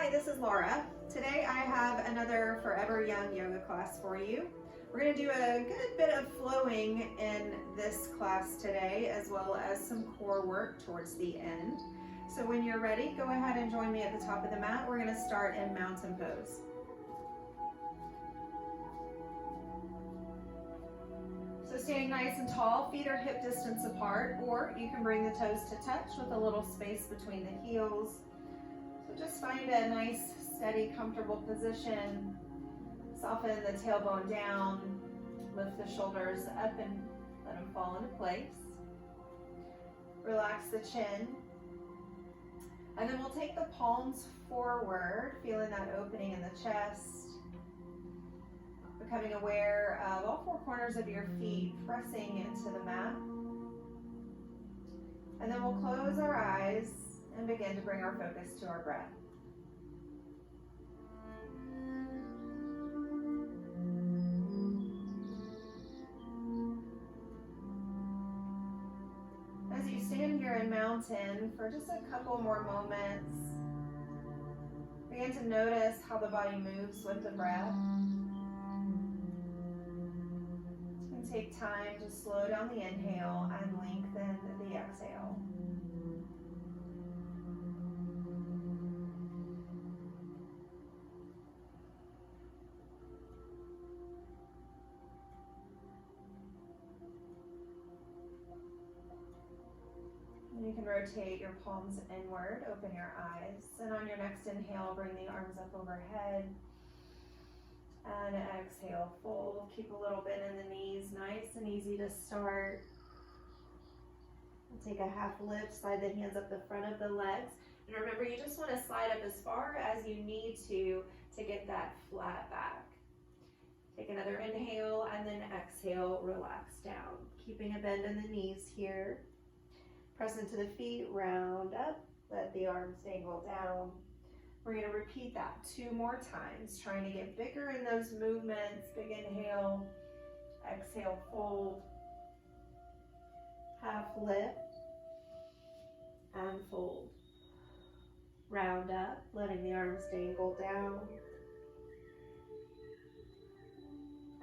Hi, this is Laura. Today I have another Forever Young yoga class for you. We're going to do a good bit of flowing in this class today, as well as some core work towards the end. So when you're ready, go ahead and join me at the top of the mat. We're going to start in mountain pose. So staying nice and tall, feet are hip distance apart, or you can bring the toes to touch with a little space between the heels. So just find a nice, steady, comfortable position. Soften the tailbone down, lift the shoulders up and let them fall into place. Relax the chin. And then we'll take the palms forward, feeling that opening in the chest. Becoming aware of all four corners of your feet pressing into the mat. And then we'll close our eyes and begin to bring our focus to our breath. As you stand here in mountain for just a couple more moments, begin to notice how the body moves with the breath. And take time to slow down the inhale and lengthen the exhale. You can rotate your palms inward, open your eyes, and on your next inhale, bring the arms up overhead. And exhale, fold. Keep a little bit in the knees, nice and easy to start. Take a half lift, slide the hands up the front of the legs. And remember, you just want to slide up as far as you need to get that flat back. Take another inhale and then exhale, relax down. Keeping a bend in the knees here. Press into the feet, round up, let the arms dangle down. We're going to repeat that 2 more times, trying to get bigger in those movements. Big inhale, exhale, fold, half lift, and fold. Round up, letting the arms dangle down.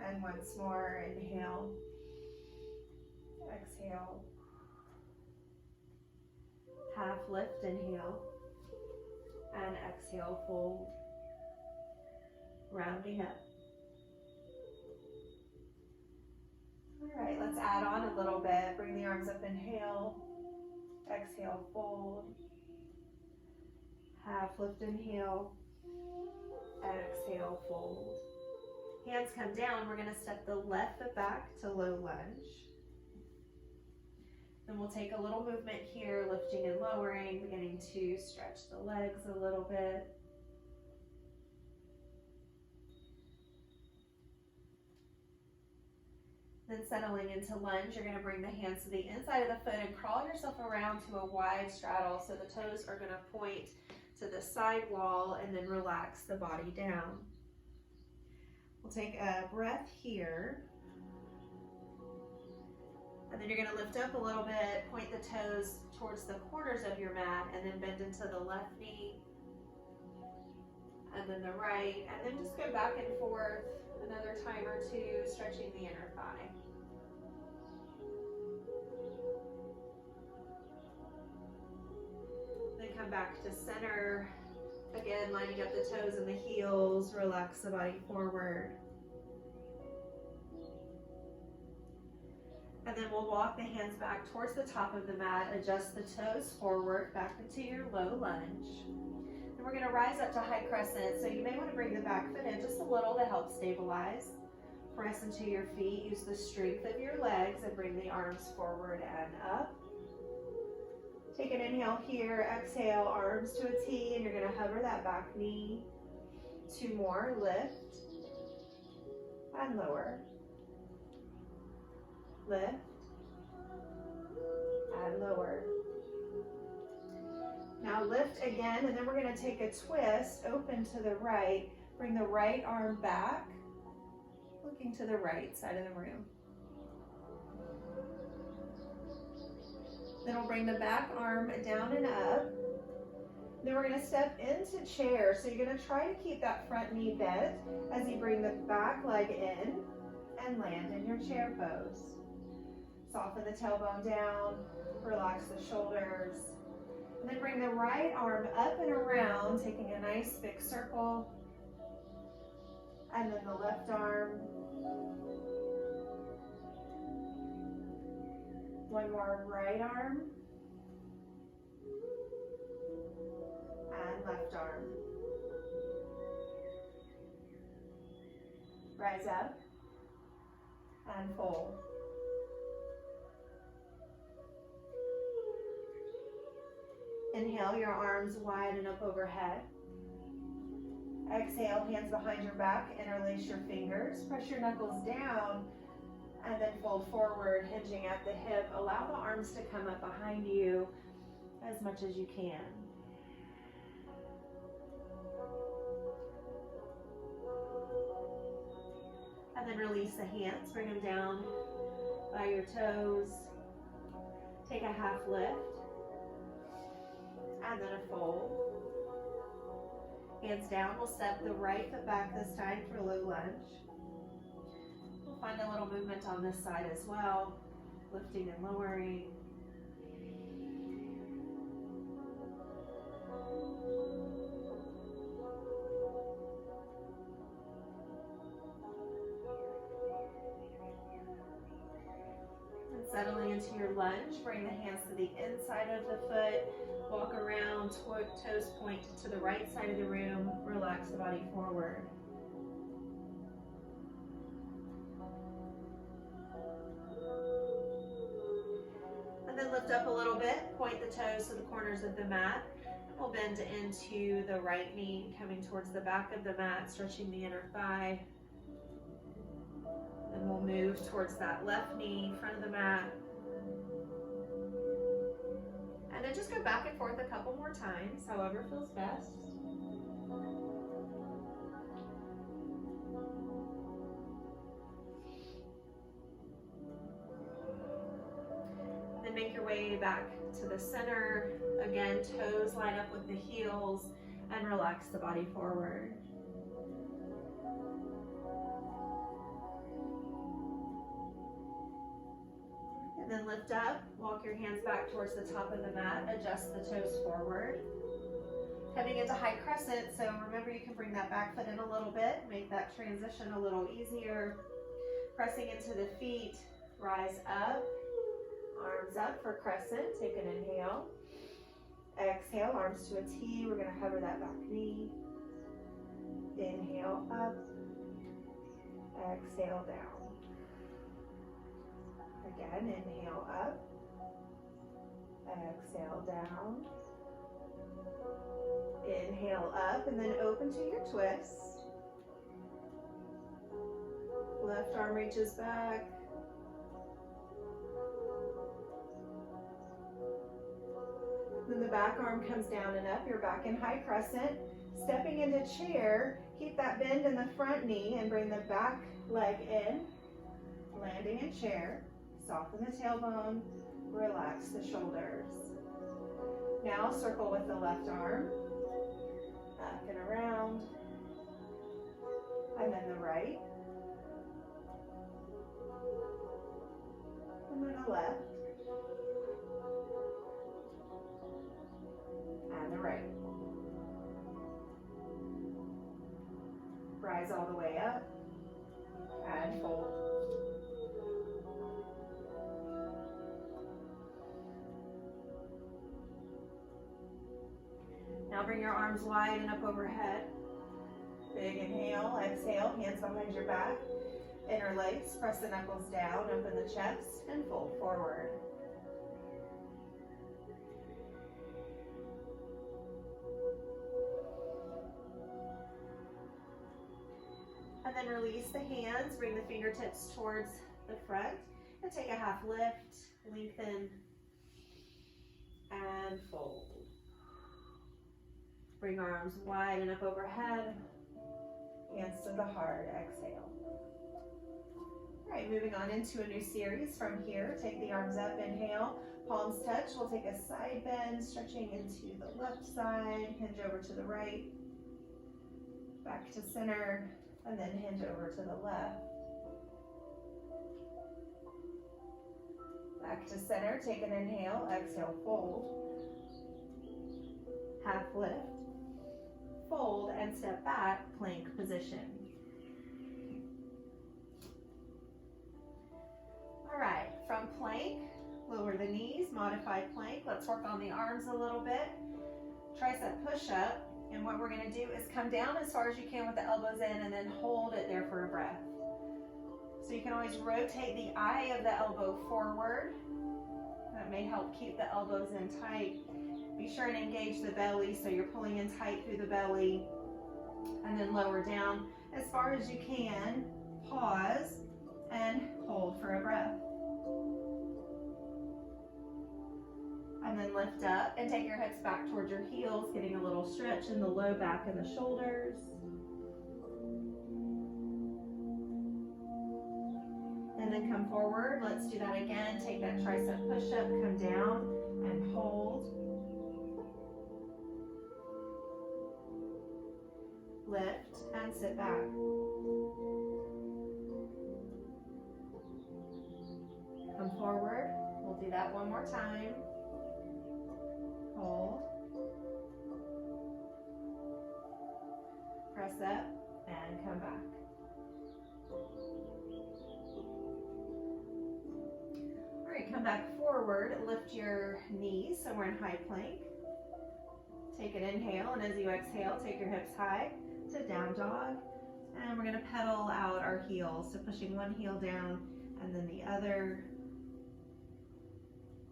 And once more, inhale, exhale. Half lift, inhale, and exhale, fold, rounding up. All right, let's add on a little bit. Bring the arms up, inhale, exhale, fold, half lift, inhale, exhale, fold. Hands come down, we're gonna step the left foot back to low lunge. Then we'll take a little movement here, lifting and lowering, beginning to stretch the legs a little bit. Then settling into lunge, you're going to bring the hands to the inside of the foot and crawl yourself around to a wide straddle. So the toes are going to point to the side wall and then relax the body down. We'll take a breath here. And then you're going to lift up a little bit, point the toes towards the corners of your mat, and then bend into the left knee, and then the right, and then just go back and forth another time or two, stretching the inner thigh. Then come back to center. Again, lining up the toes and the heels, relax the body forward. And then we'll walk the hands back towards the top of the mat, adjust the toes forward, back into your low lunge. And we're gonna rise up to high crescent, so you may wanna bring the back foot in just a little to help stabilize. Press into your feet, use the strength of your legs, and bring the arms forward and up. Take an inhale here, exhale, arms to a T, and you're gonna hover that back knee. 2 more, lift, and lower. Lift, and lower. Now lift again, and then we're going to take a twist, open to the right, bring the right arm back, looking to the right side of the room. Then we'll bring the back arm down and up, Then we're gonna step into chair. So you're gonna try to keep that front knee bent as you bring the back leg in and land in your chair pose. Soften the tailbone down, relax the shoulders. And then bring the right arm up and around, taking a nice big circle. And then the left arm. One more right arm. And left arm. Rise up and fold. Inhale, your arms wide and up overhead. Exhale, hands behind your back, interlace your fingers, press your knuckles down, and then fold forward, hinging at the hip. Allow the arms to come up behind you as much as you can. And then release the hands, bring them down by your toes. Take a half lift. And then a fold. Hands down, we'll step the right foot back this time for low lunge. We'll find a little movement on this side as well, lifting and lowering. And settling into your lunge, bring the hands to the inside of the foot. Walk around, toes point to the right side of the room. Relax the body forward. And then lift up a little bit. Point the toes to the corners of the mat. We'll bend into the right knee, coming towards the back of the mat, stretching the inner thigh. Then we'll move towards that left knee, front of the mat. And then just go back and forth a couple more times, however feels best. Then make your way back to the center. Again, toes line up with the heels and relax the body forward. Then lift up, walk your hands back towards the top of the mat, adjust the toes forward. Coming into high crescent, so remember you can bring that back foot in a little bit, make that transition a little easier. Pressing into the feet, rise up, arms up for crescent, take an inhale. Exhale, arms to a T, we're gonna hover that back knee. Inhale up, exhale down. Again, inhale up, exhale down, inhale up, and then open to your twist. Left arm reaches back. Then the back arm comes down and up, you're back in high crescent. Stepping into chair, keep that bend in the front knee and bring the back leg in, landing in chair. Soften the tailbone, relax the shoulders. Now circle with the left arm, up and around, and then the right, and then the left, and the right. Rise all the way up, and fold. Now bring your arms wide and up overhead. Big inhale, exhale, hands behind your back. Interlace, press the knuckles down, open the chest, and fold forward. And then release the hands, bring the fingertips towards the front, and take a half lift, lengthen, and fold. Bring arms wide and up overhead, hands to the heart, exhale. All right, moving on into a new series from here. Take the arms up, inhale, palms touch. We'll take a side bend, stretching into the left side, hinge over to the right, back to center, and then hinge over to the left. Back to center, take an inhale, exhale, fold. Half lift, fold, and step back, plank position. All right, from plank, lower the knees, modified plank. Let's work on the arms a little bit. Tricep push-up, and what we're gonna do is come down as far as you can with the elbows in and then hold it there for a breath. So you can always rotate the eye of the elbow forward. That may help keep the elbows in tight. Be sure and engage the belly so you're pulling in tight through the belly, and then lower down as far as you can. Pause and hold for a breath. And then lift up and take your hips back towards your heels, getting a little stretch in the low back and the shoulders. And then come forward. Let's do that again. Take that tricep push-up, come down and hold. Lift and sit back. Come forward. We'll do that one more time. Hold. Press up and come back. All right, come back forward. Lift your knees so we're in high plank. Take an inhale, and as you exhale, take your hips high to down dog. And we're gonna pedal out our heels. So pushing one heel down and then the other.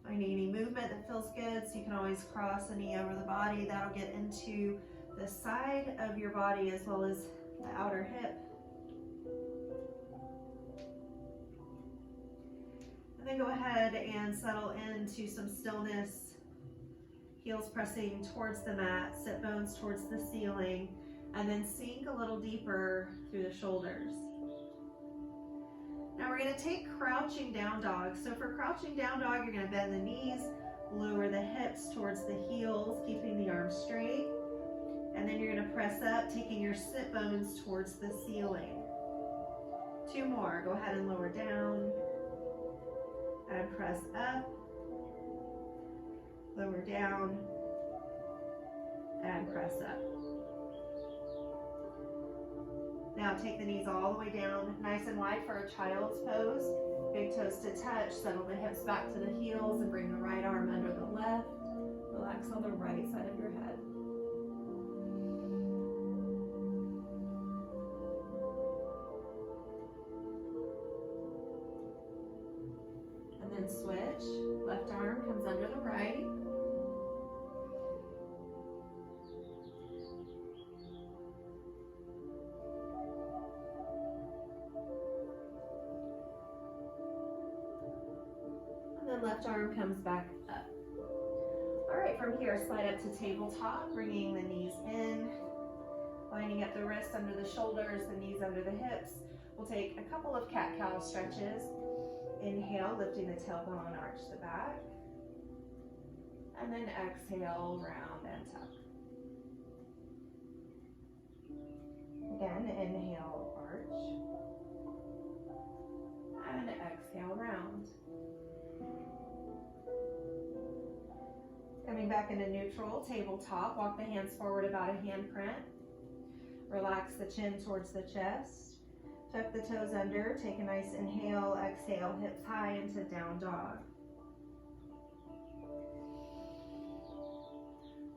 Finding any movement that feels good, so you can always cross a knee over the body. That'll get into the side of your body as well as the outer hip. And then go ahead and settle into some stillness. Heels pressing towards the mat, sit bones towards the ceiling, and then sink a little deeper through the shoulders. Now we're going to take crouching down dog. So for crouching down dog, you're going to bend the knees, lower the hips towards the heels, keeping the arms straight. And then you're going to press up, taking your sit bones towards the ceiling. Two more. Go ahead and lower down. And press up. Lower down. And press up. Now take the knees all the way down, nice and wide for a child's pose. Big toes to touch, settle the hips back to the heels and bring the right arm under the left. Relax on the right side of your head. And then switch, left arm comes under the right. Left arm comes back up. All right, from here, slide up to tabletop, bringing the knees in, lining up the wrists under the shoulders, the knees under the hips. We'll take a couple of cat-cow stretches. Inhale, lifting the tailbone, arch the back. And then exhale, round and tuck. Again, inhale, arch. And exhale, round. Coming back into neutral, tabletop, walk the hands forward about a handprint. Relax the chin towards the chest. Tuck the toes under, take a nice inhale, exhale, hips high into down dog.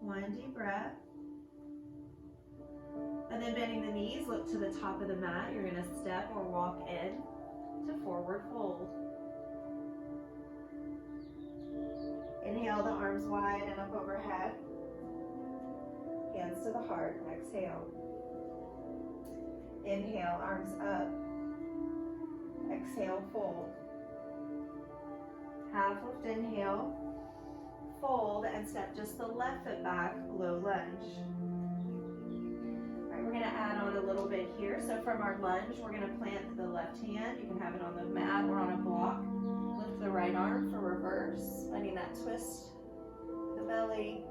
One deep breath. And then bending the knees, look to the top of the mat. You're gonna step or walk in to forward fold. Inhale, the arms wide and up overhead. Hands to the heart, exhale. Inhale, arms up. Exhale, fold. Half lift, inhale. Fold and step just the left foot back, low lunge. right, we're gonna add on a little bit here. So from our lunge, we're gonna plant the left hand. You can have it on the mat or on a block. Lift the right arm for reverse, letting that twist the belly.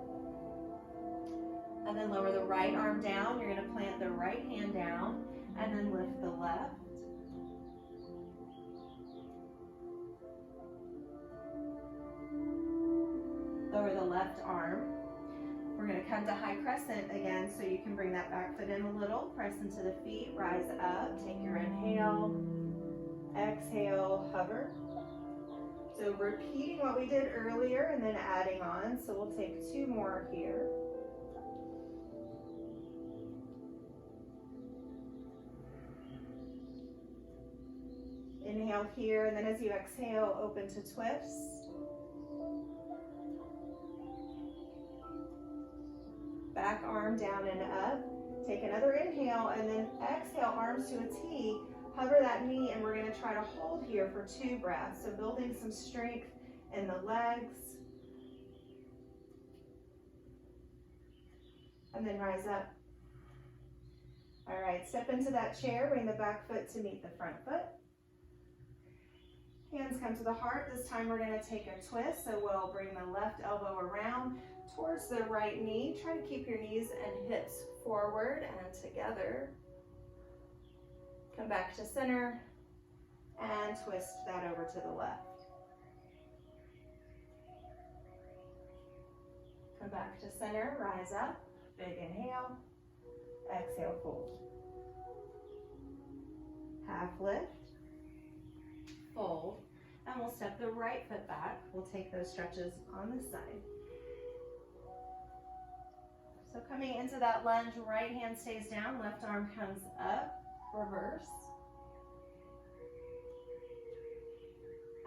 And then lower the right arm down. You're gonna plant the right hand down and then lift the left. Lower the left arm. We're going to come to high crescent again, so you can bring that back foot in a little, press into the feet, rise up, take your inhale, exhale, hover. So repeating what we did earlier and then adding on, so we'll take 2 more here. Inhale here, and then as you exhale, open to twist. Back arm down and up. Take another inhale and then exhale, arms to a T. Hover that knee, and we're going to try to hold here for 2 breaths. So building some strength in the legs. And then rise up. All right, step into that chair. Bring the back foot to meet the front foot. Hands come to the heart. This time we're going to take a twist. So we'll bring the left elbow around towards the right knee. Try to keep your knees and hips forward and together. Come back to center and twist that over to the left. Come back to center, rise up, big inhale, exhale, fold. Half lift, fold, and we'll step the right foot back. We'll take those stretches on this side. So coming into that lunge, right hand stays down, left arm comes up, reverse.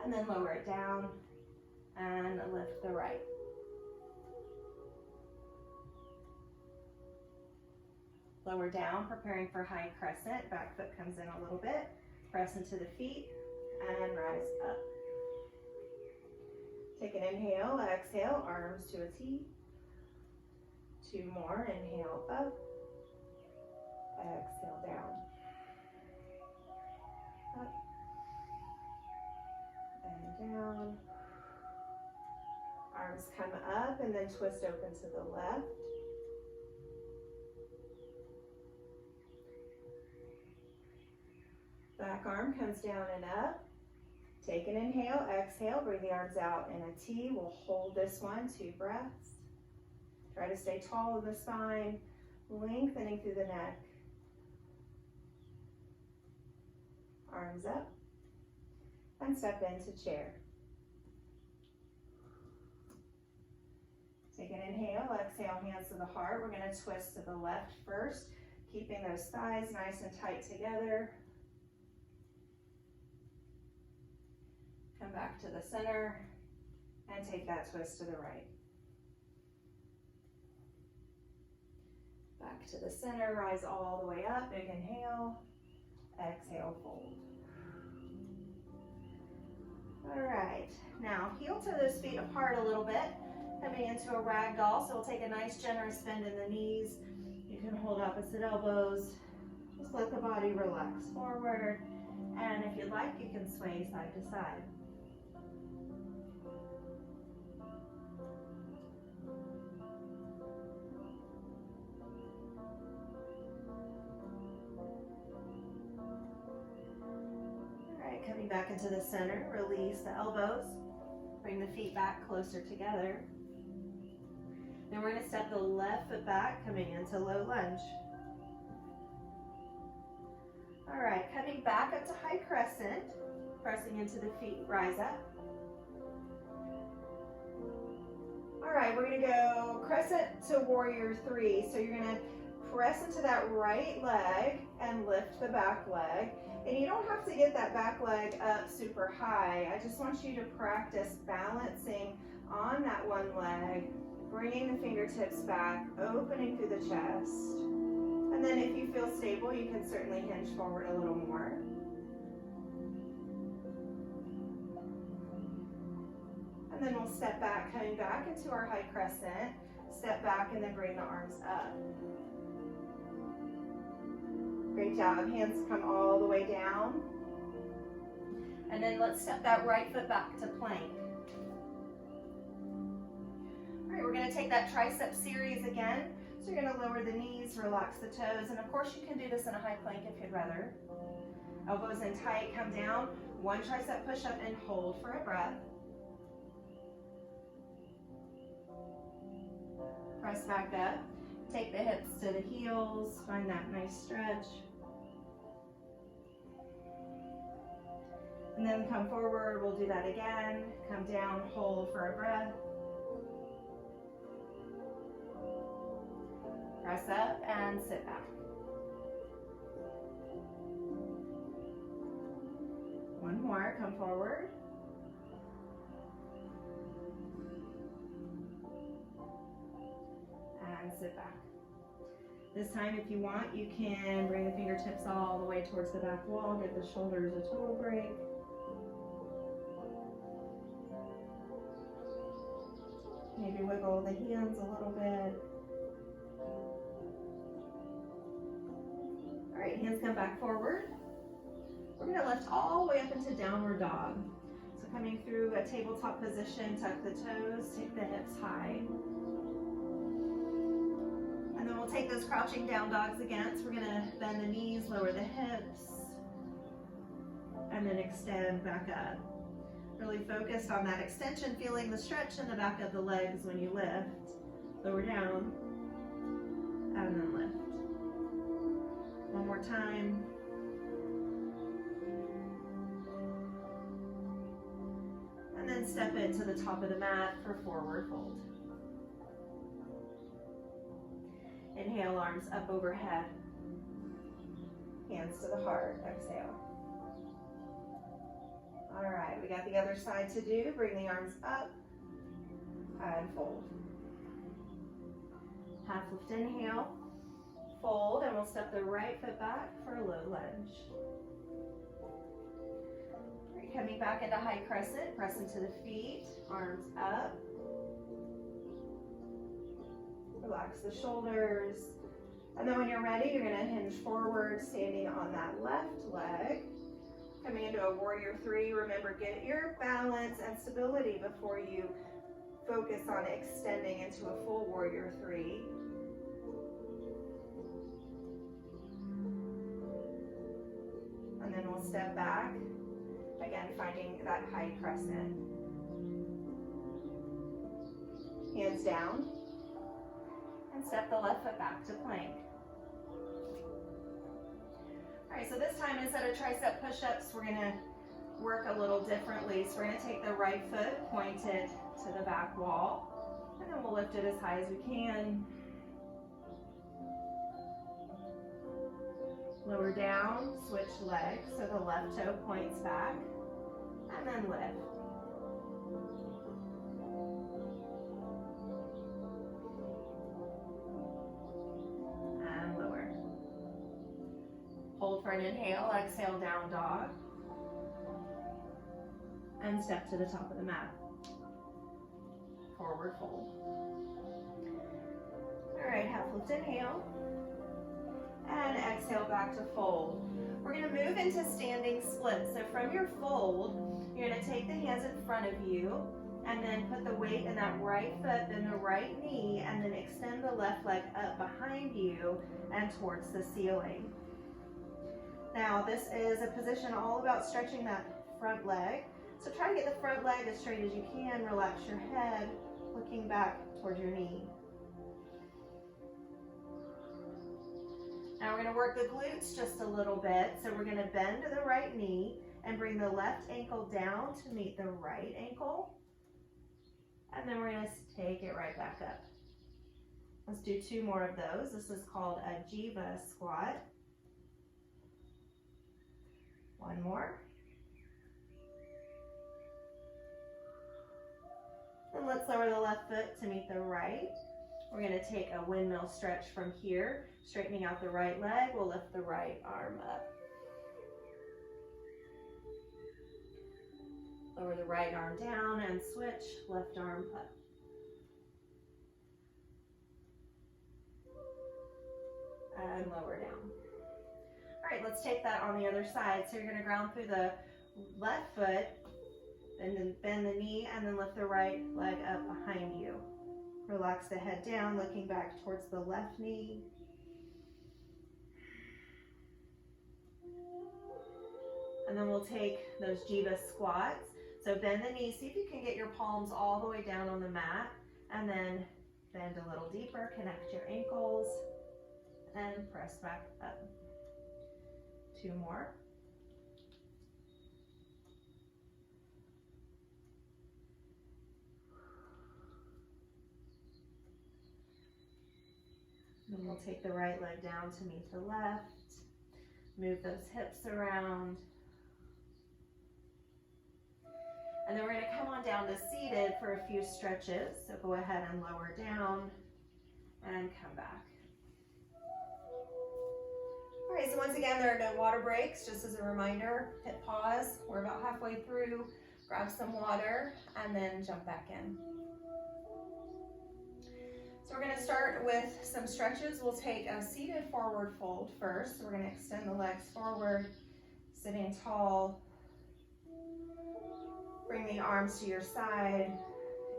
And then lower it down and lift the right. Lower down, preparing for high crescent. Back foot comes in a little bit. Press into the feet and rise up. Take an inhale, exhale, arms to a T. 2 more, inhale up, exhale down, up, and down. Arms come up and then twist open to the left. Back arm comes down and up. Take an inhale, exhale, bring the arms out in a T. We'll hold this one, 2 breaths. Try to stay tall in the spine, lengthening through the neck. Arms up, and step into chair. Take an inhale, exhale, hands to the heart. We're going to twist to the left first, keeping those thighs nice and tight together. Come back to the center, and take that twist to the right. Back to the center, rise all the way up, big inhale, exhale, fold. All right, now heel to those feet apart a little bit, coming into a ragdoll, so we'll take a nice generous bend in the knees. You can hold opposite elbows, just let the body relax forward, and if you'd like, you can sway side to side. Coming back into the center, release the elbows, bring the feet back closer together. Then we're going to step the left foot back, coming into low lunge. All right, coming back up to high crescent, pressing into the feet, rise up. All right, we're going to go crescent to warrior 3. So you're going to press into that right leg and lift the back leg. And you don't have to get that back leg up super high. I just want you to practice balancing on that one leg, bringing the fingertips back, opening through the chest. And then if you feel stable, you can certainly hinge forward a little more. And then we'll step back, coming back into our high crescent, step back and then bring the arms up. Great job. Hands come all the way down. And then let's step that right foot back to plank. All right, we're going to take that tricep series again. So you're going to lower the knees, relax the toes, and of course you can do this in a high plank if you'd rather. Elbows in tight, come down. One tricep push-up and hold for a breath. Press back up. Take the hips to the heels, find that nice stretch. And then come forward, we'll do that again. Come down, hold for a breath. Press up and sit back. One more, come forward. And sit back. This time, if you want, you can bring the fingertips all the way towards the back wall, give the shoulders a total break. Maybe wiggle the hands a little bit. All right, hands come back forward. We're going to lift all the way up into downward dog. So coming through a tabletop position, tuck the toes, take the hips high. And then we'll take those crouching down dogs again. So we're going to bend the knees, lower the hips, and then extend back up. Really focused on that extension, feeling the stretch in the back of the legs when you lift. Lower down, and then lift. One more time. And then step it to the top of the mat for forward fold. Inhale, arms up overhead. Hands to the heart, exhale. All right, we got the other side to do. Bring the arms up and fold. Half lift, inhale, fold, and we'll step the right foot back for a low lunge. Right, coming back into high crescent, press into the feet, arms up. Relax the shoulders. And then when you're ready, you're gonna hinge forward, standing on that left leg. Coming into a warrior three, remember, get your balance and stability before you focus on extending into a full warrior three. And then we'll step back, again, finding that high crescent. Hands down, and step the left foot back to plank. All right, so this time instead of tricep push-ups, we're gonna work a little differently. So we're gonna take the right foot pointed to the back wall, and then we'll lift it as high as we can. Lower down, switch legs, so the left toe points back, and then lift. And lower. Hold for an inhale, exhale, down dog. And step to the top of the mat. Forward fold. All right, half lift, inhale. And exhale back to fold. We're going to move into standing split. So from your fold, you're going to take the hands in front of you and then put the weight in that right foot, then the right knee, and then extend the left leg up behind you and towards the ceiling. Now this is a position all about stretching that front leg. So try to get the front leg as straight as you can. Relax your head, looking back towards your knee. Now we're going to work the glutes just a little bit. So we're going to bend to the right knee and bring the left ankle down to meet the right ankle. And then we're going to take it right back up. Let's do 2 more of those. This is called a Jiva squat. 1 more. And let's lower the left foot to meet the right. We're going to take a windmill stretch from here, straightening out the right leg. We'll lift the right arm up. Lower the right arm down and switch, left arm up. And lower down. right, let's take that on the other side. So you're gonna ground through the left foot, and then bend the knee, and then lift the right leg up behind you. Relax the head down, looking back towards the left knee. And then we'll take those Jiva squats. So bend the knee, see if you can get your palms all the way down on the mat, and then bend a little deeper, connect your ankles, and press back up. 2 more. Then we'll take the right leg down to meet the left. Move those hips around. And then we're going to come on down to seated for a few stretches. So go ahead and lower down and come back. All right, so once again, there are no water breaks. Just as a reminder, hit pause. We're about halfway through. Grab some water and then jump back in. So we're going to start with some stretches. We'll take a seated forward fold first. So we're going to extend the legs forward, sitting tall. Bring the arms to your side.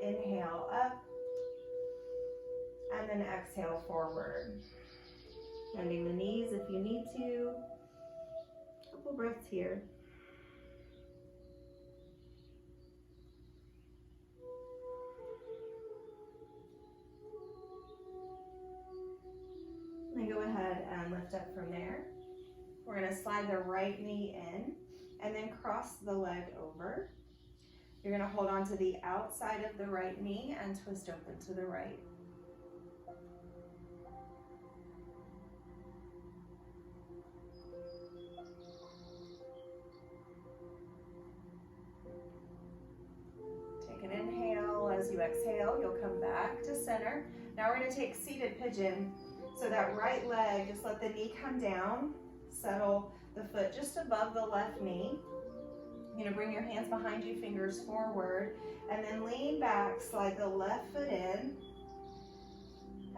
Inhale up. And then exhale forward. Bending the knees if you need to. Couple breaths here. Then go ahead and lift up from there. We're going to slide the right knee in and then cross the leg over. You're going to hold on to the outside of the right knee and twist open to the right. Take an inhale. As you exhale, you'll come back to center. Now we're going to take seated pigeon. So that right leg, just let the knee come down. Settle the foot just above the left knee. You're going to bring your hands behind you, fingers forward, and then lean back, slide the left foot in,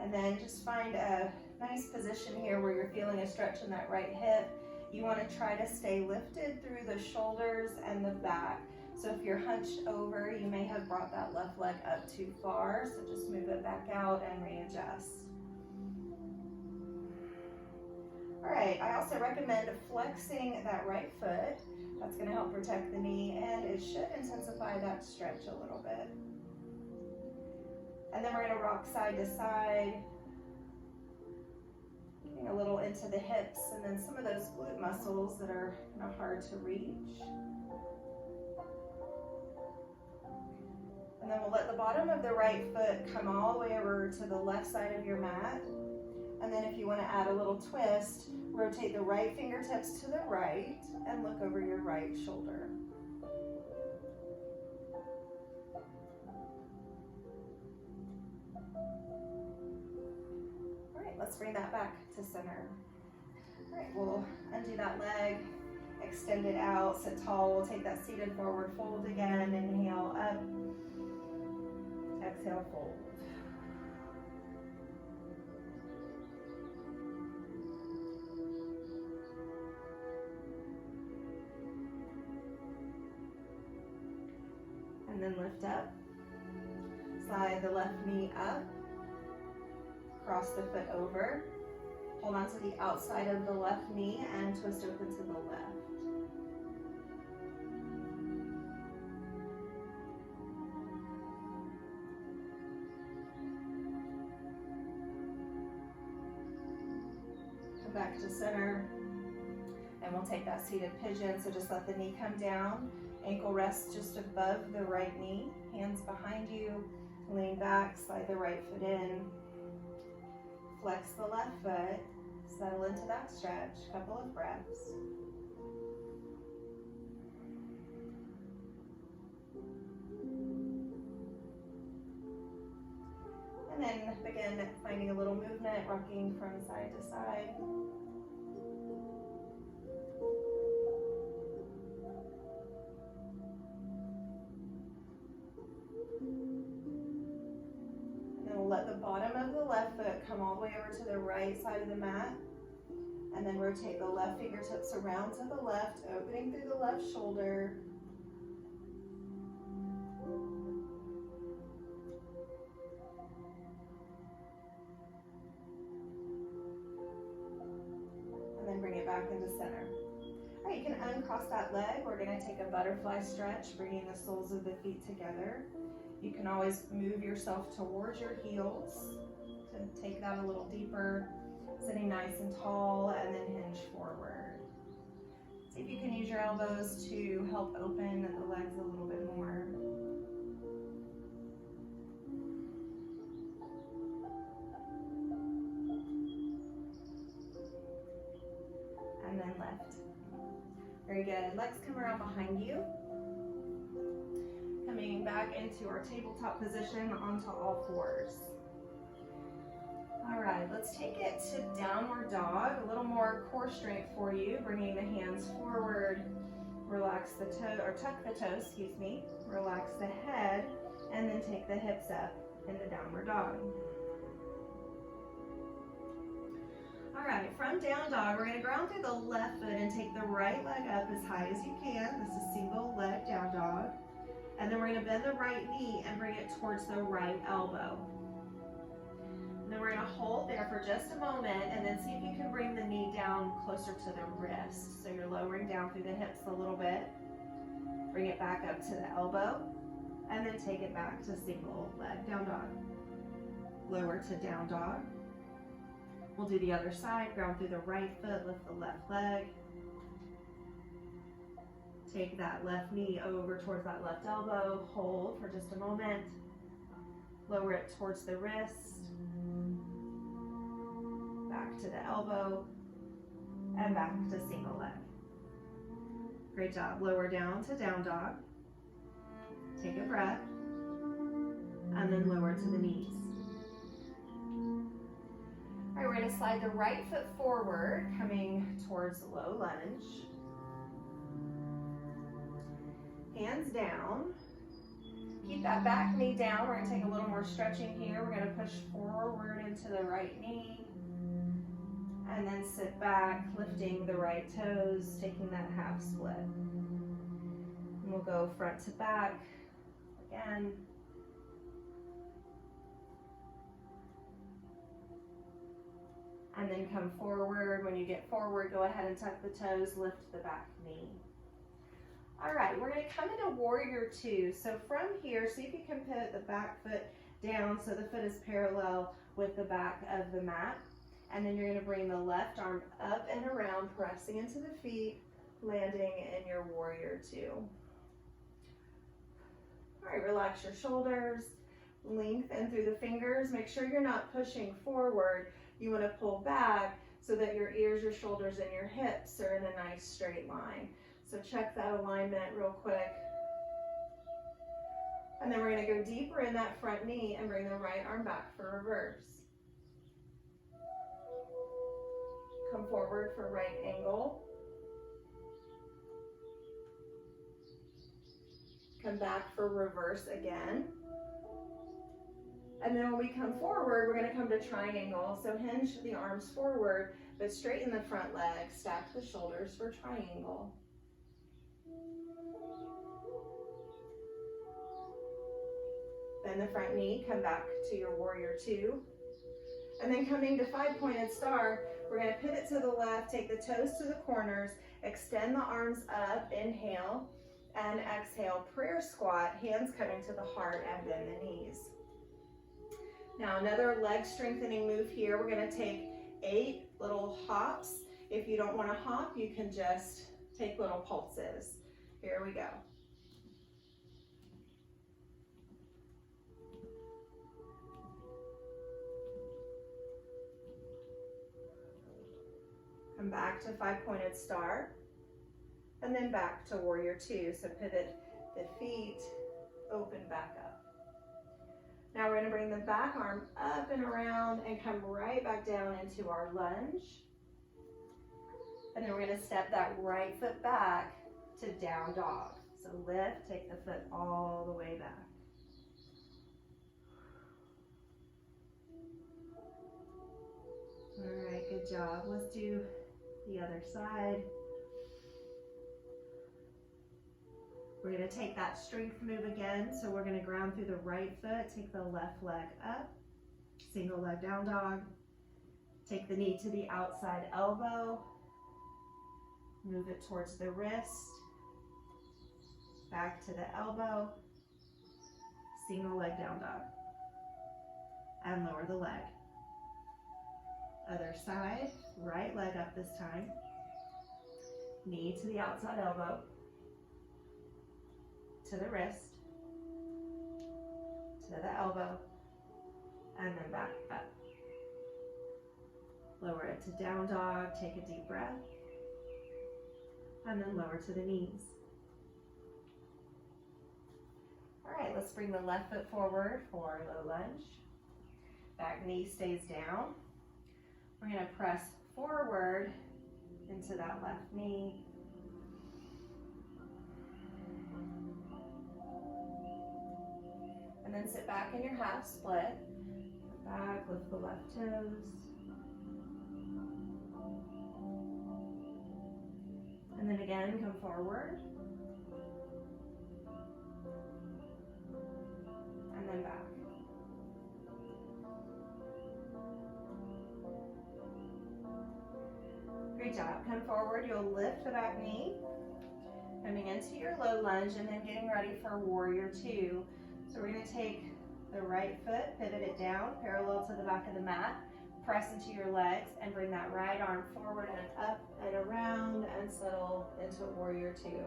and then just find a nice position here where you're feeling a stretch in that right hip. You want to try to stay lifted through the shoulders and the back. So if you're hunched over, you may have brought that left leg up too far, so just move it back out and readjust. All right, I also recommend flexing that right foot. That's going to help protect the knee, and it should intensify that stretch a little bit. And then we're going to rock side to side, getting a little into the hips, and then some of those glute muscles that are kind of hard to reach. And then we'll let the bottom of the right foot come all the way over to the left side of your mat. And then if you want to add a little twist, rotate the right fingertips to the right and look over your right shoulder. All right, let's bring that back to center. All right, we'll undo that leg, extend it out, sit tall. We'll take that seated forward fold again. Inhale up, exhale fold. And then lift up, slide the left knee up, cross the foot over, hold on to the outside of the left knee and twist open to the left. Come back to center, and we'll take that seated pigeon, so just let the knee come down. Ankle rests just above the right knee, hands behind you, lean back, slide the right foot in, flex the left foot, settle into that stretch, couple of breaths. And then begin finding a little movement, rocking from side to side. Let the bottom of the left foot come all the way over to the right side of the mat, And then rotate the left fingertips around to the left, opening through the left shoulder. And then bring it back into center. All right, you can uncross that leg. We're gonna take a butterfly stretch, bringing the soles of the feet together. You can always move yourself towards your heels to take that a little deeper, sitting nice and tall, and then hinge forward. See if you can use your elbows to help open the legs a little bit more. And then lift. Very good. Legs come around behind you. Coming back into our tabletop position onto all fours. All right, let's take it to downward dog. A little more core strength for you. Bringing the hands forward. Relax the toe, or tuck the toes, excuse me. Relax the head, and then take the hips up into downward dog. All right, from down dog, we're gonna ground through the left foot and take the right leg up as high as you can. This is single leg down dog. And then we're gonna bend the right knee and bring it towards the right elbow. And then we're gonna hold there for just a moment and then see if you can bring the knee down closer to the wrist. So you're lowering down through the hips a little bit. Bring it back up to the elbow and then take it back to single leg down dog. Lower to down dog. We'll do the other side, ground through the right foot, lift the left leg. Take that left knee over towards that left elbow, hold for just a moment. Lower it towards the wrist. Back to the elbow, and back to single leg. Great job. Lower down to down dog. Take a breath, and then lower to the knees. All right, we're gonna slide the right foot forward, coming towards low lunge. Hands down. Keep that back knee down. We're gonna take a little more stretching here. We're gonna push forward into the right knee. And then sit back, lifting the right toes, taking that half split. And we'll go front to back again. And then come forward. When you get forward, go ahead and tuck the toes, lift the back knee. All right, we're gonna come into warrior two. So from here, see if you can put the back foot down so the foot is parallel with the back of the mat. And then you're gonna bring the left arm up and around, pressing into the feet, landing in your warrior two. All right, relax your shoulders, lengthen through the fingers. Make sure you're not pushing forward. You wanna pull back so that your ears, your shoulders, and your hips are in a nice straight line. So check that alignment real quick. And then we're gonna go deeper in that front knee and bring the right arm back for reverse. Come forward for right angle. Come back for reverse again. And then when we come forward, we're gonna come to triangle. So hinge the arms forward, but straighten the front leg, stack the shoulders for triangle. Bend the front knee, come back to your warrior two. And then coming to five-pointed star, we're gonna pivot to the left, take the toes to the corners, extend the arms up, inhale, and exhale, prayer squat, hands coming to the heart, and bend the knees. Now another leg strengthening move here. We're gonna take 8 little hops. If you don't wanna hop, you can just take little pulses. Here we go. Come back to five-pointed star, and then back to warrior two. So pivot the feet, open back up. Now we're gonna bring the back arm up and around and come right back down into our lunge. And then we're gonna step that right foot back to down dog. So lift, take the foot all the way back. All right, good job. Let's do The other side. We're going to take that strength move again. So we're going to ground through the right foot, take the left leg up, single leg down dog. Take the knee to the outside elbow. Move it towards the wrist. Back to the elbow. Single leg down dog. And lower the leg. Other side, right leg up this time. Knee to the outside elbow. To the wrist. To the elbow. And then back up. Lower it to down dog, take a deep breath. And then lower to the knees. All right, let's bring the left foot forward for low lunge. Back knee stays down. We're going to press forward into that left knee. And then sit back in your half split. Back, lift the left toes. And then again, come forward. And then back. Great job. Come forward, you'll lift the back knee. Coming into your low lunge and then getting ready for warrior two. So we're going to take the right foot, pivot it down, parallel to the back of the mat. Press into your legs and bring that right arm forward and up and around and settle into warrior two.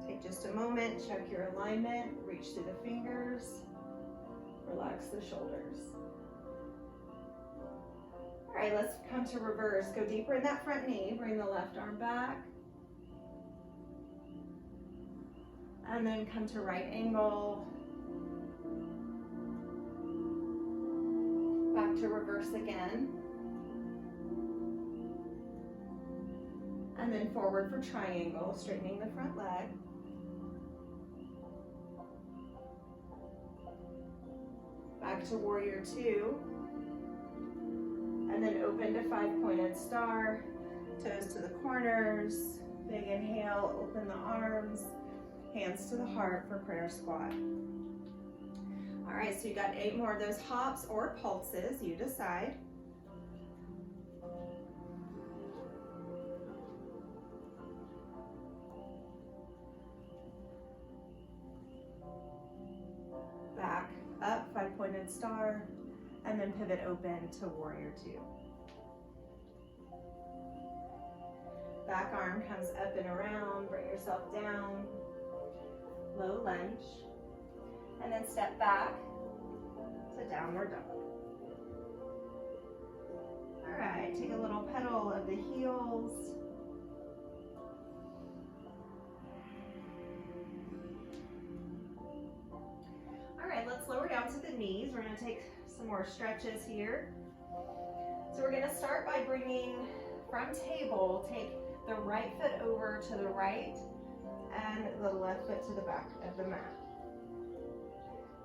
Take just a moment, check your alignment, reach through the fingers, relax the shoulders. All right, let's come to reverse. Go deeper in that front knee, bring the left arm back. And then come to right angle. Back to reverse again. And then forward for triangle, straightening the front leg. Back to warrior two. And then open to five-pointed star. Toes to the corners. Big inhale, open the arms. Hands to the heart for prayer squat. All right, so you got 8 more of those hops or pulses, you decide. Back, up, five-pointed star, and then pivot open to warrior two. Back arm comes up and around, bring yourself down, low lunge. And then step back to downward dog. All right, take a little pedal of the heels. All right, let's lower down to the knees. We're going to take some more stretches here. So we're going to start by bringing from table, take the right foot over to the right and the left foot to the back of the mat.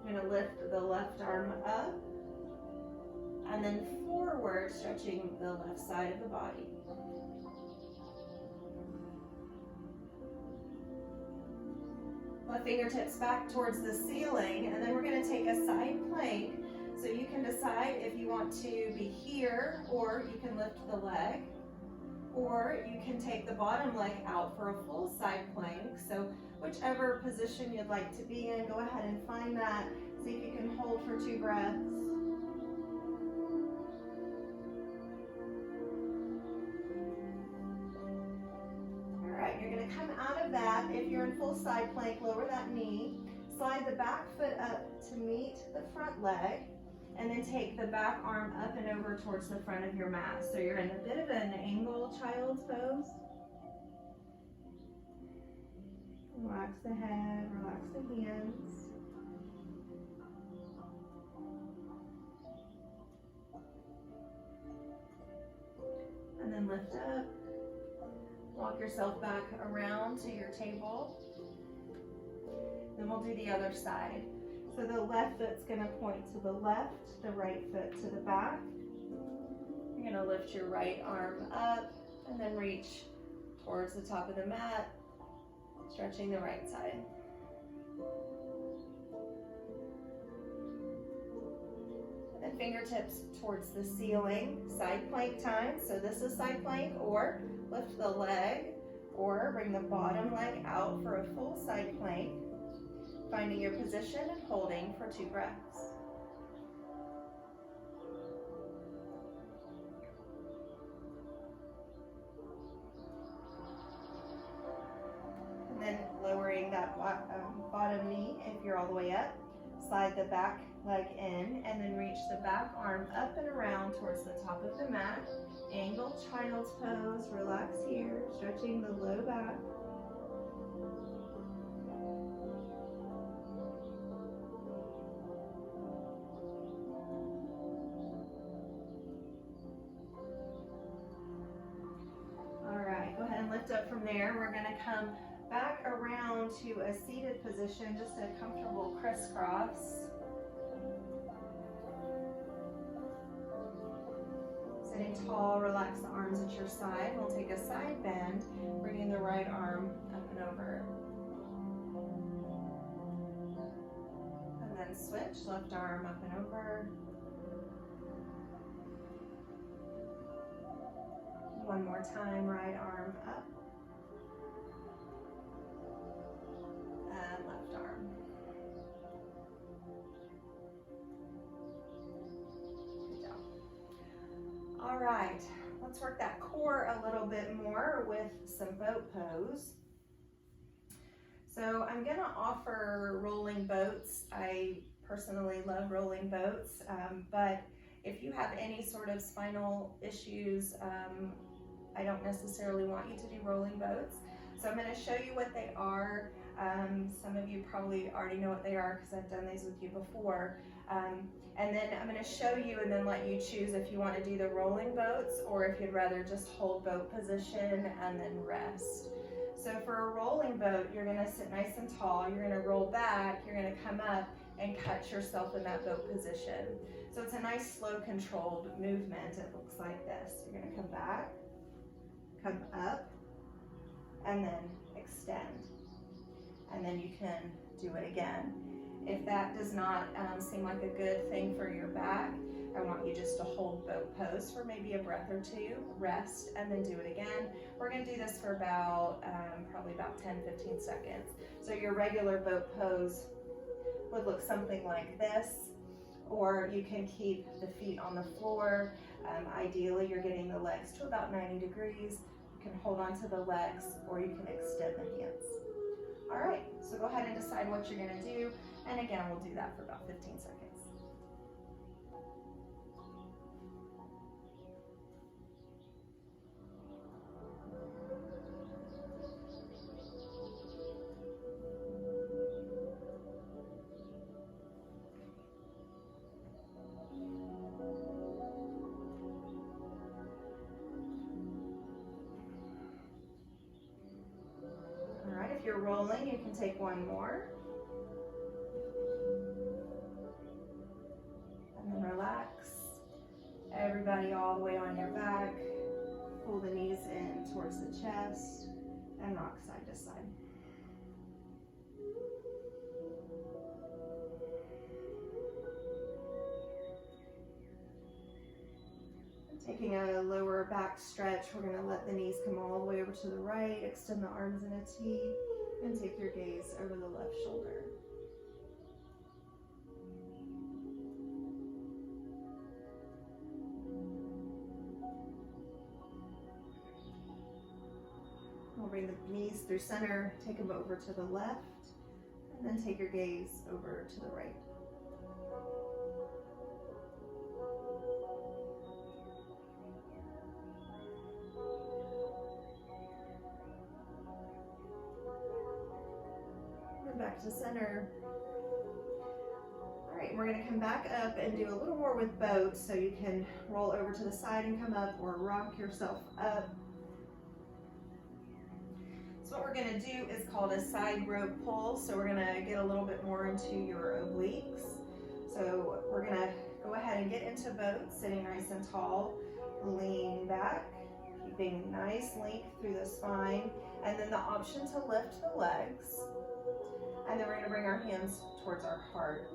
I'm going to lift the left arm up and then forward, stretching the left side of the body. Left fingertips back towards the ceiling, and then we're going to take a side plank. So you can decide if you want to be here, or you can lift the leg, or you can take the bottom leg out for a full side plank. So whichever position you'd like to be in, go ahead and find that. See if you can hold for 2 breaths. All right, you're going to come out of that. If you're in full side plank, lower that knee. Slide the back foot up to meet the front leg, and then take the back arm up and over towards the front of your mat. So you're in a bit of an angle child's pose. Relax the head, relax the hands. And then lift up. Walk yourself back around to your table. Then we'll do the other side. So the left foot's going to point to the left, the right foot to the back. You're going to lift your right arm up And then reach towards the top of the mat, stretching the right side. And then fingertips towards the ceiling, side plank time. So this is side plank, or lift the leg, or bring the bottom leg out for a full side plank, finding your position and holding for 2 breaths. And then lowering that bottom knee if you're all the way up. Slide the back leg in and then reach the back arm up and around towards the top of the mat. Angled child's pose, relax here, stretching the low back. All right, go ahead and lift up from there. We're gonna come back around to a seated position, just a comfortable crisscross. Sitting tall, relax the arms at your side. We'll take a side bend, bringing the right arm up and over. And then switch, left arm up and over. One more time, right arm up. And left arm. Good job. All right, let's work that core a little bit more with some boat pose. So I'm gonna offer rolling boats. I personally love rolling boats, but if you have any sort of spinal issues, I don't necessarily want you to do rolling boats. So I'm gonna show you what they are. Some of you probably already know what they are because I've done these with you before. And then I'm gonna show you and then let you choose if you want to do the rolling boats or if you'd rather just hold boat position and then rest. So for a rolling boat, you're gonna sit nice and tall, you're gonna roll back, you're gonna come up and catch yourself in that boat position. So it's a nice slow controlled movement. It looks like this. You're gonna come back, come up, and then extend. And then you can do it again. If that does not seem like a good thing for your back, I want you just to hold boat pose for maybe a breath or two, rest, and then do it again. We're gonna do this for about, probably about 10-15 seconds. So your regular boat pose would look something like this, or you can keep the feet on the floor. Ideally, you're getting the legs to about 90 degrees. You can hold on to the legs, or you can extend the hands. All right, so go ahead and decide what you're gonna do. And again, we'll do that for about 15 seconds. All right, if you're rolling, you can take one more. Relax. Everybody all the way on your back. Pull the knees in towards the chest and rock side to side. Taking a lower back stretch, we're going to let the knees come all the way over to the right, extend the arms in a T, and take your gaze over the left shoulder. We'll bring the knees through center, take them over to the left, and then take your gaze over to the right. And back to center. All right, we're gonna come back up and do a little more with boats, so you can roll over to the side and come up, or rock yourself up. So what we're gonna do is called a side rope pull. So we're gonna get a little bit more into your obliques. So we're gonna go ahead and get into boat, sitting nice and tall, lean back, keeping nice length through the spine, and then the option to lift the legs. And then we're gonna bring our hands towards our heart.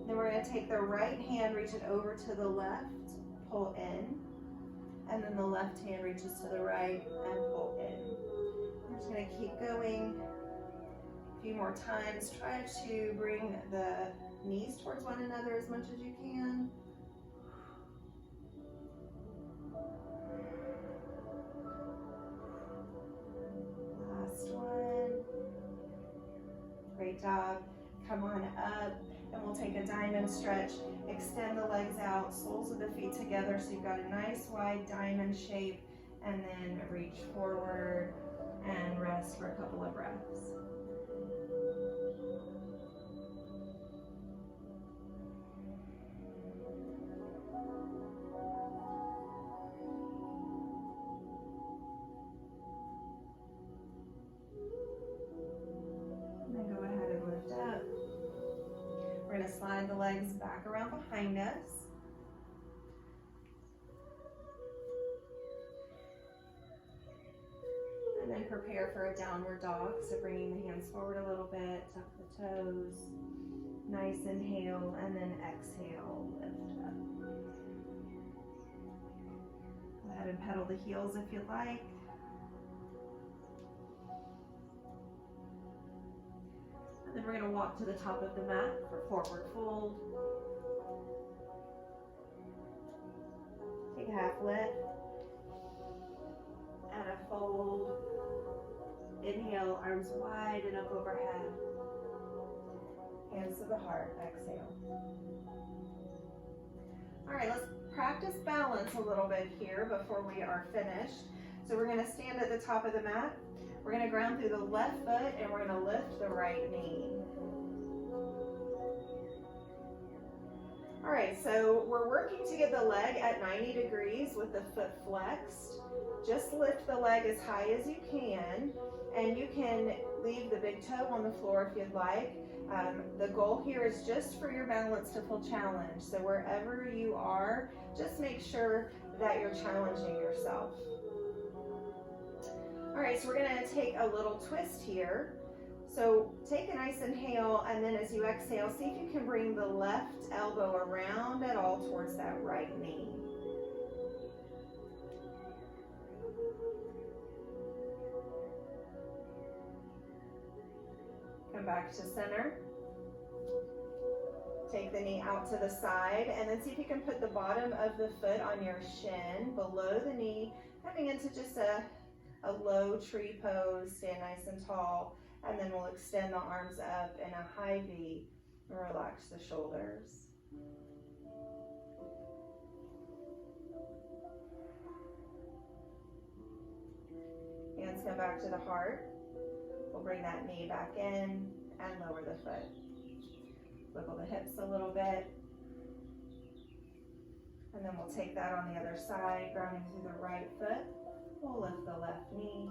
Then we're gonna take the right hand, reach it over to the left, pull in, and then the left hand reaches to the right and pull in. We're just gonna keep going a few more times. Try to bring the knees towards one another as much as you can. Last one. Great job. Come on up, and we'll take a diamond stretch. Extend the legs out, soles of the feet together, so you've got a nice wide diamond shape, and then reach forward and rest for a couple of breaths. And then go ahead and lift up. We're going to slide the legs back around behind us. And then prepare for a downward dog. So bringing the hands forward a little bit, tuck the toes. Nice inhale, and then exhale, lift up. Go ahead and pedal the heels if you'd like. Then we're going to walk to the top of the mat for forward fold. Take a half lift and a fold. Inhale, arms wide and up overhead. Hands to the heart, exhale. All right, let's practice balance a little bit here before we are finished. So we're going to stand at the top of the mat. We're going to ground through the left foot, and we're going to lift the right knee. All right, so we're working to get the leg at 90 degrees with the foot flexed. Just lift the leg as high as you can, and you can leave the big toe on the floor if you'd like. The goal here is just for your balance to feel challenged. So wherever you are, just make sure that you're challenging yourself. All right, so we're going to take a little twist here. So take a nice inhale, and then as you exhale, see if you can bring the left elbow around at all towards that right knee. Come back to center. Take the knee out to the side, and then see if you can put the bottom of the foot on your shin below the knee, coming into just a low tree pose. Stand nice and tall, and then we'll extend the arms up in a high V and relax the shoulders. Hands come back to the heart. We'll bring that knee back in and lower the foot. Wiggle the hips a little bit. And then we'll take that on the other side, grounding through the right foot. We'll lift the left knee.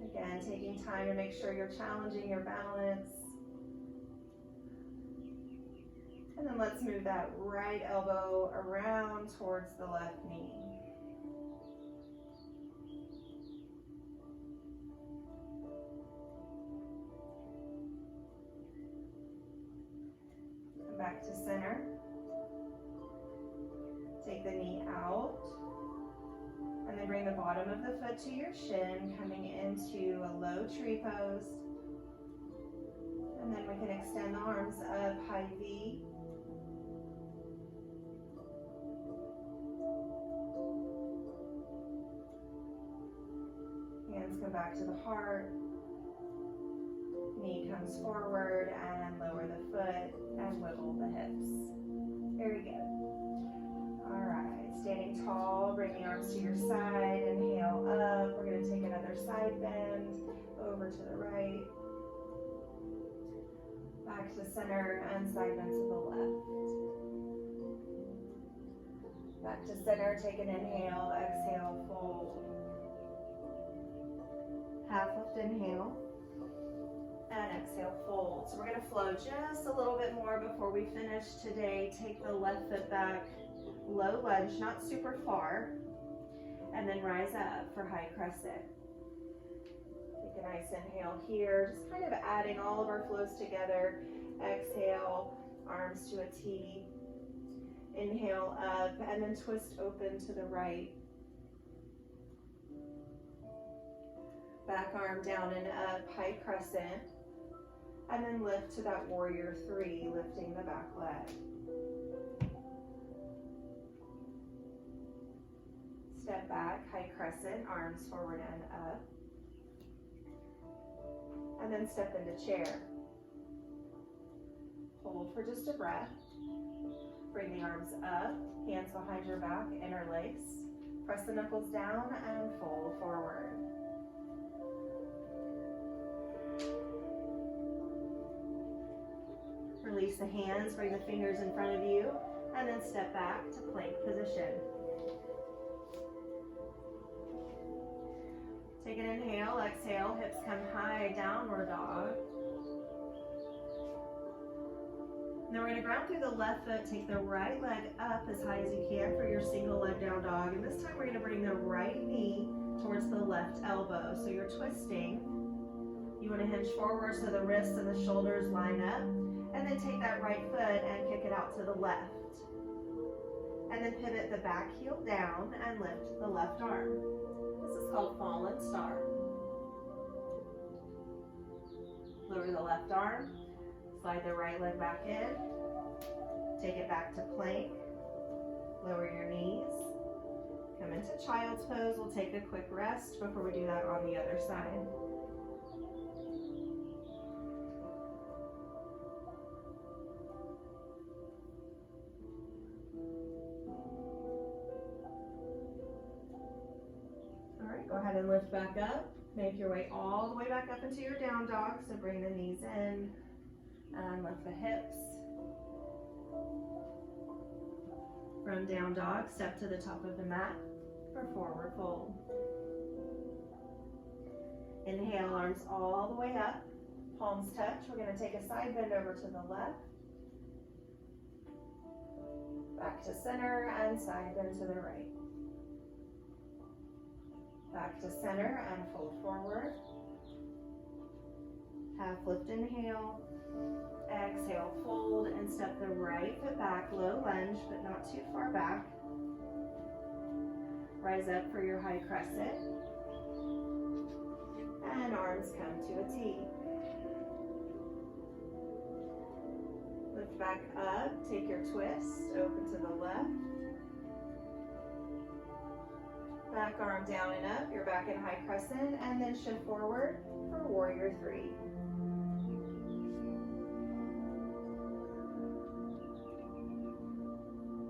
Again, taking time to make sure you're challenging your balance. And then let's move that right elbow around towards the left knee. Come back to center. Take the knee out. And then bring the bottom of the foot to your shin, coming into a low tree pose. And then we can extend the arms up, high V. Hands come back to the heart. Knee comes forward, and lower the foot and wiggle the hips. Very good. All right, standing tall, bring the arms to your side, inhale up. We're going to take another side bend, over to the right, back to center, and side bend to the left. Back to center, take an inhale, exhale, fold. Half lift inhale, And exhale, fold. So we're gonna flow just a little bit more before we finish today. Take the left foot back, low lunge, not super far, and then rise up for high crescent. Take a nice inhale here, just kind of adding all of our flows together. Exhale, arms to a T. Inhale up, and then twist open to the right. Back arm down and up, high crescent. And then lift to that warrior three, lifting the back leg. Step back, high crescent, arms forward and up. And then step into chair. Hold for just a breath. Bring the arms up, hands behind your back, interlace. Press the knuckles down and fold forward. Release the hands, bring the fingers in front of you, and then step back to plank position. Take an inhale, exhale, hips come high, downward dog. Now we're going to ground through the left foot, take the right leg up as high as you can for your single leg down dog. And this time we're going to bring the right knee towards the left elbow. So you're twisting. You want to hinge forward so the wrists and the shoulders line up. And then take that right foot and kick it out to the left. And then pivot the back heel down and lift the left arm. This is called Fallen Star. Lower the left arm. Slide the right leg back in. Take it back to plank. Lower your knees. Come into child's pose. We'll take a quick rest before we do that on the other side. All right, go ahead and lift back up. Make your way all the way back up into your down dog. So bring the knees in. And lift the hips. From down dog, step to the top of the mat for forward fold. Inhale, arms all the way up, palms touch. We're going to take a side bend over to the left. Back to center and side bend to the right. Back to center and fold forward. Half lift inhale. Exhale, fold and step the right foot back, low lunge, but not too far back. Rise up for your high crescent. And arms come to a T. Lift back up, take your twist, open to the left. Back arm down and up, you're back in high crescent, and then shift forward for warrior three.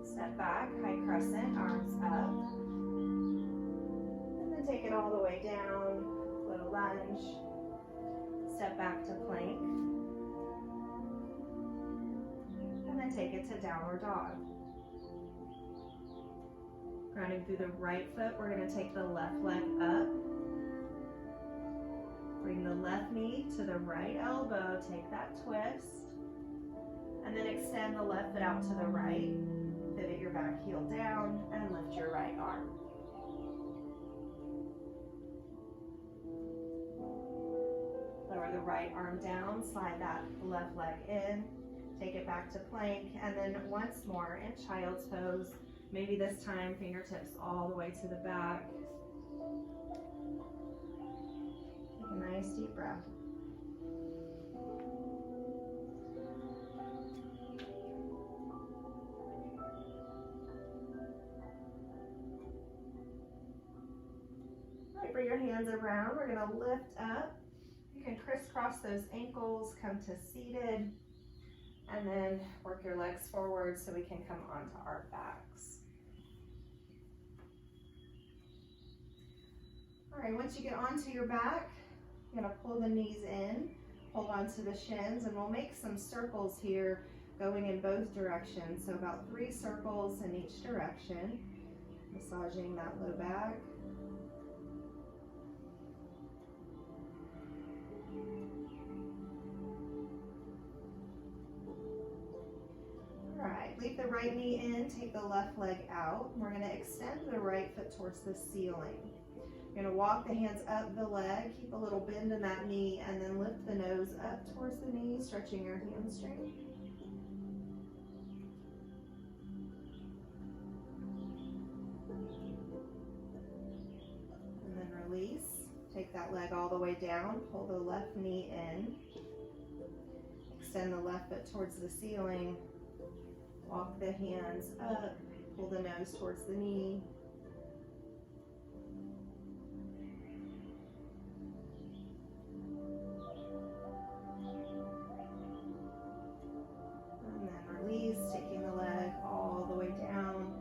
Step back, high crescent, arms up. And then take it all the way down, low lunge. Step back to plank. And then take it to downward dog. Grounding through the right foot, we're going to take the left leg up. Bring the left knee to the right elbow, take that twist. And then extend the left foot out to the right. Pivot your back heel down and lift your right arm. Lower the right arm down, slide that left leg in, take it back to plank, and then once more in child's pose. Maybe this time fingertips all the way to the back. Take a nice deep breath. Bring your hands around. We're going to lift up. You can crisscross those ankles, come to seated, and then work your legs forward so we can come onto our backs. All right, once you get onto your back, you're going to pull the knees in, hold onto the shins, and we'll make some circles here going in both directions. So about 3 circles in each direction, massaging that low back. All right, leave the right knee in, take the left leg out. We're gonna extend the right foot towards the ceiling. You're gonna walk the hands up the leg, keep a little bend in that knee, and then lift the nose up towards the knee, stretching your hamstring. And then release. Take that leg all the way down, pull the left knee in. Extend the left foot towards the ceiling. Walk the hands up, pull the nose towards the knee. And then release, taking the leg all the way down.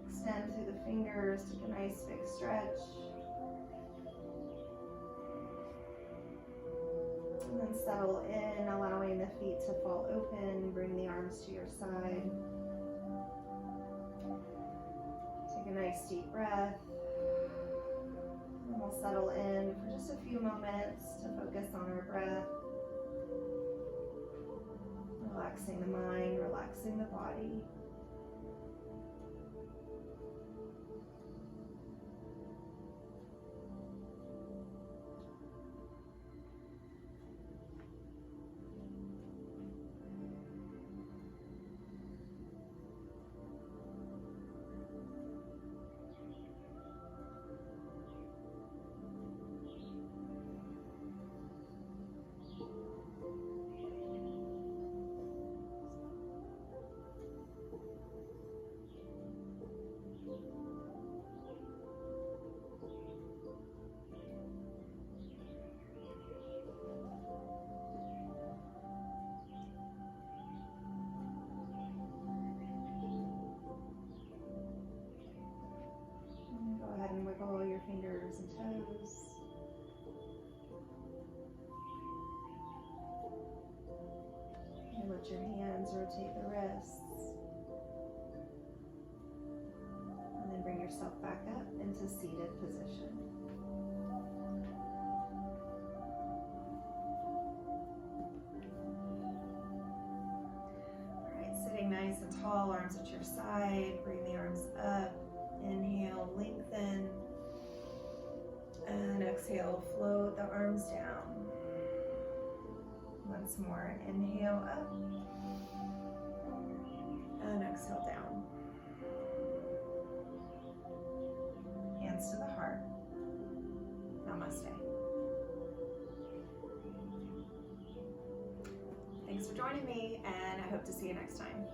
Extend through the fingers, take a nice big stretch. And then settle in, allowing the feet to fall open. Bring the arms to your side. Take a nice deep breath. And we'll settle in for just a few moments to focus on our breath. Relaxing the mind, relaxing the body. Wiggle your fingers and toes. And let your hands rotate the wrists. And then bring yourself back up into seated position. All right, sitting nice and tall, arms at your side. Bring the arms up. Inhale, lengthen, and exhale, float the arms down. Once more, inhale up, and exhale down. Hands to the heart. Namaste. Thanks for joining me, and I hope to see you next time.